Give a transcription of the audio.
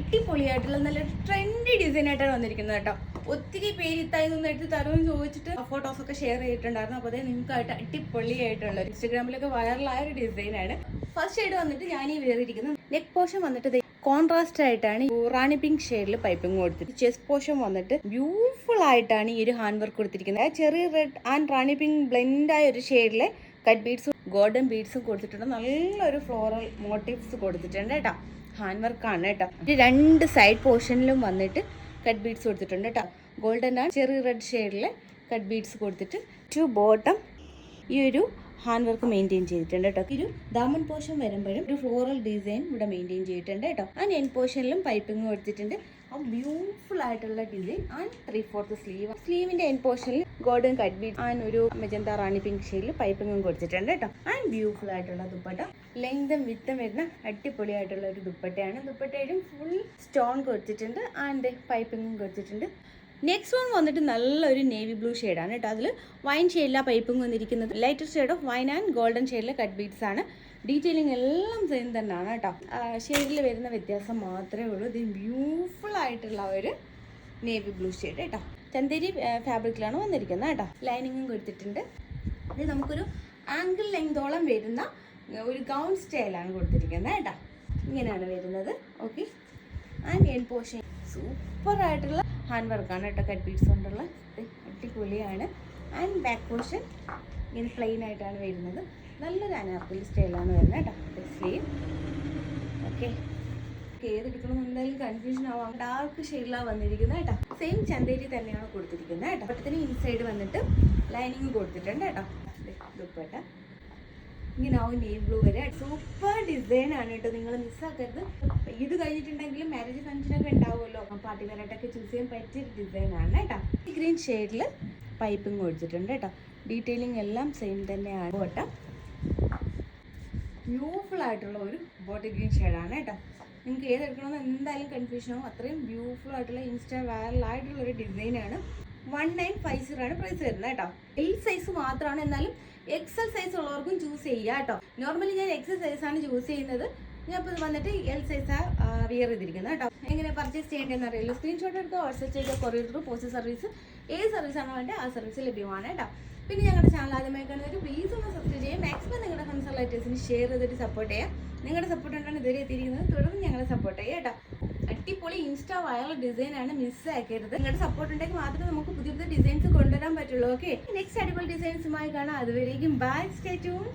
അടിപൊളിയായിട്ടുള്ള നല്ലൊരു trendy design ആയിട്ടാണ് വന്നിരിക്കുന്നത് കേട്ടോ. ഒത്തിരി പേര് ഇത്തായി നിന്ന് എടുത്ത് തരുമെന്ന് ചോദിച്ചിട്ട് ഫോട്ടോസൊക്കെ ഷെയർ ചെയ്തിട്ടുണ്ടായിരുന്നു. അപ്പോൾ അതേ നിങ്ങൾക്കായിട്ട് അടിപൊളിയായിട്ടുള്ള ഇൻസ്റ്റഗ്രാമിലൊക്കെ വൈറലായ ഒരു ഡിസൈനാണ്. ഫസ്റ്റ് ഷെയ്ഡ് വന്നിട്ട് ഞാൻ ഈ വേറിയിരിക്കുന്നത് നെക്ക് പോർഷൻ വന്നിട്ട് കോൺട്രാസ്റ്റ് ആയിട്ടാണ് റാണി പിങ്ക് ഷെയ്ഡിൽ പൈപ്പിംഗ് കൊടുത്തിട്ട് ചെസ്റ്റ് പോർഷൻ വന്നിട്ട് ബ്യൂട്ടിഫുൾ ആയിട്ടാണ് ഈ ഒരു ഹാൻഡ് വർക്ക് കൊടുത്തിരിക്കുന്നത്. ചെറിയ red and Rani pink blend ആയ ഒരു ഷെയ്ഡിലെ കട്ട് ബീഡ്സും ഗോൾഡൻ ബീഡ്സും കൊടുത്തിട്ടുണ്ട്. നല്ലൊരു ഫ്ലോറൽ മോട്ടീവ്സ് കൊടുത്തിട്ടുണ്ട് കേട്ടോ. ഹാൻഡ് വർക്കാണ് കേട്ടോ. രണ്ട് സൈഡ് പോർഷനിലും വന്നിട്ട് കട്ട് ബീഡ്സ് കൊടുത്തിട്ടുണ്ട് കേട്ടോ. ഗോൾഡൻ ആൻഡ് ചെറിയ റെഡ് ഷെയ്ഡിലെ കട്ട് ബീഡ്സ് കൊടുത്തിട്ട് ടു ബോട്ടം ഈ ഒരു ഹാൻഡ് വർക്ക് മെയിൻറ്റെയിൻ ചെയ്തിട്ടുണ്ട് കേട്ടോ. ഒരു ദാമൻ പോർഷൻ വരുമ്പോഴും ഒരു ഫ്ലോറൽ ഡിസൈൻ ഇവിടെ മെയിൻറ്റെയിൻ ചെയ്തിട്ടുണ്ട് കേട്ടോ. ആൻഡ് എൻ പോർഷനിലും പൈപ്പിംഗ് കൊടുത്തിട്ടുണ്ട്. ആ ബ്യൂട്ടിഫുൾ ആയിട്ടുള്ള ഡിസൈൻ ആൻഡ് 3/4 സ്ലീവ്. സ്ലീവിന്റെ എൻ പോർഷനിൽ ഗോൾഡൻ കട്ട് ബീഡ് ആൻഡ് ഒരു മെജന്ത റാണി പിങ്ക് ഷെയ്ഡിൽ പൈപ്പിംഗും കൊടുത്തിട്ടുണ്ട് കേട്ടോ. ആൻഡ് ബ്യൂട്ടിഫുൾ ആയിട്ടുള്ള ദുപ്പട്ട, ലെങ്തും വിത്തും വരുന്ന അടിപൊളിയായിട്ടുള്ള ഒരു ദുപ്പട്ടയാണ്. ദുപ്പട്ടയിലും ഫുൾ സ്റ്റോൺ കൊടുത്തിട്ടുണ്ട് ആൻഡ് പൈപ്പിംഗും കൊടുത്തിട്ടുണ്ട്. നെക്സ്റ്റ് വൺ വന്നിട്ട് നല്ലൊരു നേവി ബ്ലൂ ഷെയ്ഡാണ് കേട്ടോ. അതിൽ വൈൻ ഷെയ്ഡിലാണ് പൈപ്പിംഗ് വന്നിരിക്കുന്നത്. Lighter shade of wine and golden ഷെയ്ഡിലെ കട്ട് ബീഡ്സ് ആണ്. ഡീറ്റെയിലിംഗ് എല്ലാം സെയിം തന്നെയാണ് കേട്ടോ. ഷെയ്ഡിൽ വരുന്ന വ്യത്യാസം മാത്രമേ ഉള്ളൂ. ഇത് ബ്യൂട്ടിഫുൾ ആയിട്ടുള്ള ഒരു നേവി ബ്ലൂ ഷെയ്ഡ് കേട്ടോ. ചന്തേരി ഫാബ്രിക്കിലാണ് വന്നിരിക്കുന്നത് കേട്ടോ. ലൈനിങ്ങും കൊടുത്തിട്ടുണ്ട്. ഇത് നമുക്കൊരു ആംഗിൾ ലെങ്തോളം വരുന്ന ഒരു ഗൗൺ സ്റ്റൈലാണ് കൊടുത്തിരിക്കുന്നത് കേട്ടോ. ഇങ്ങനെയാണ് വരുന്നത്. Okay. And N portion super ആയിട്ടുള്ള ഹാൻഡ് വർക്കാണ് കേട്ടോ. കട്ട് ബീഡ്സ് കൊണ്ടുള്ള അടിപൊളിയാണ്. ആൻഡ് ബാക്ക് പോർഷൻ ഇങ്ങനെ പ്ലെയിൻ ആയിട്ടാണ് വരുന്നത്. നല്ലൊരു അനാർക്കലി സ്റ്റൈലാണ് വരുന്നത് കേട്ടോ. സ്ലീവ്. ഓക്കെ. ഏത് എടുക്കണം എന്തായാലും കൺഫ്യൂഷൻ ആവാം. ഡാർക്ക് ഷെയ്ഡിലാണ് വന്നിരിക്കുന്നത് കേട്ടോ. സെയിം ചന്തേരി തന്നെയാണ് കൊടുത്തിരിക്കുന്നത് കേട്ടോ. പട്ടത്തിന് ഇൻസൈഡ് വന്നിട്ട് ലൈനിങ് കൊടുത്തിട്ടുണ്ട് കേട്ടോ. ദുപ്പട്ട ഇങ്ങനെ ആവും നേവി ബ്ലൂ വരെ. സൂപ്പർ ഡിസൈൻ ആണ് കേട്ടോ. നിങ്ങൾ മിസ്സാക്കരുത്. ഇത് കഴിഞ്ഞിട്ടുണ്ടെങ്കിൽ മാരേജ് ഫംഗ്ഷനൊക്കെ ഉണ്ടാവുമല്ലോ, പാർട്ടി വെയറായിട്ടൊക്കെ ചൂസ് ചെയ്യാൻ പറ്റിയ ഡിസൈൻ ആണ് കേട്ടോ. ഈ ഗ്രീൻ ഷെയ്ഡിൽ പൈപ്പിംഗ് കൊടുത്തിട്ടുണ്ട് കേട്ടോ. ഡീറ്റെയിലിംഗ് എല്ലാം സെയിം തന്നെയാണ്. ബോട്ടം ബ്യൂട്ടിഫുൾ ആയിട്ടുള്ള ഒരു ബോട്ടിൽ ഗ്രീൻ ഷെയ്ഡാണ് കേട്ടോ. നിങ്ങൾക്ക് ഏതെടുക്കണമെന്ന് എന്തായാലും കൺഫ്യൂഷൻ ആവും. അത്രയും ബ്യൂട്ടിഫുൾ ആയിട്ടുള്ള ഇൻസ്റ്റാ വൈറലായിട്ടുള്ള ഒരു ഡിസൈനാണ്. 1950 ആണ് പ്രൈസ് വരുന്നത് കേട്ടോ. എൽ സൈസ് മാത്രമാണ്. എന്നാലും എക്സൽ സൈസ് ഉള്ളവർക്കും ചൂസ് ചെയ്യുക കേട്ടോ. നോർമലി ഞാൻ എക്സൽ സൈസാണ് ചൂസ് ചെയ്യുന്നത്. ഞാൻ ഇപ്പോൾ വന്നിട്ട് എൽ സൈസാണ് വിയർ ചെയ്തിരിക്കുന്നത് കേട്ടോ. എങ്ങനെ പർച്ചേസ് ചെയ്യേണ്ടതെന്ന് അറിയില്ല. സ്ക്രീൻഷോട്ട് എടുക്കുക, വാട്സ്ആപ്പ് ചെയ്യുക, കൊറിയർ ത്രൂ, പോസ്റ്റ് സർവീസ്, ഏത് സർവീസാണോ വേണ്ടത് ആ സർവീസ് ലഭ്യമാണ് കേട്ടോ. പിന്നെ ഞങ്ങളുടെ ചാനൽ ആദ്യമായി കാണുന്നവർ പ്ലീസ് ഒന്ന് സബ്സ്ക്രൈബ് ചെയ്യുക. മാക്സിമം നിങ്ങളുടെ ഫ്രണ്ട്സ് റിലേറ്റീവ്സിന് ഷെയർ ചെയ്തിട്ട് സപ്പോർട്ട് ചെയ്യുക. നിങ്ങളുടെ സപ്പോർട്ട് കൊണ്ടാണ് ഇതുവരെ എത്തിയിരിക്കുന്നത്. തുടർന്ന് ഞങ്ങളെ സപ്പോർട്ട് ചെയ്യുക കേട്ടോ. അടിപൊളി ഇൻസ്റ്റാ വൈറൽ ഡിസൈനാണ്, മിസ്സാക്കരുത്. നിങ്ങളുടെ സപ്പോർട്ട് ഉണ്ടെങ്കിൽ മാത്രമേ നമുക്ക് പുതിയ പുതിയ ഡിസൈൻസ് കൊണ്ടുവരാൻ പറ്റുള്ളൂ. ഓക്കെ. നെക്സ്റ്റ് അടിപൊളി ഡിസൈൻസുമായി കാണാം. അതുവരേക്കും ബൈ. Stay tune.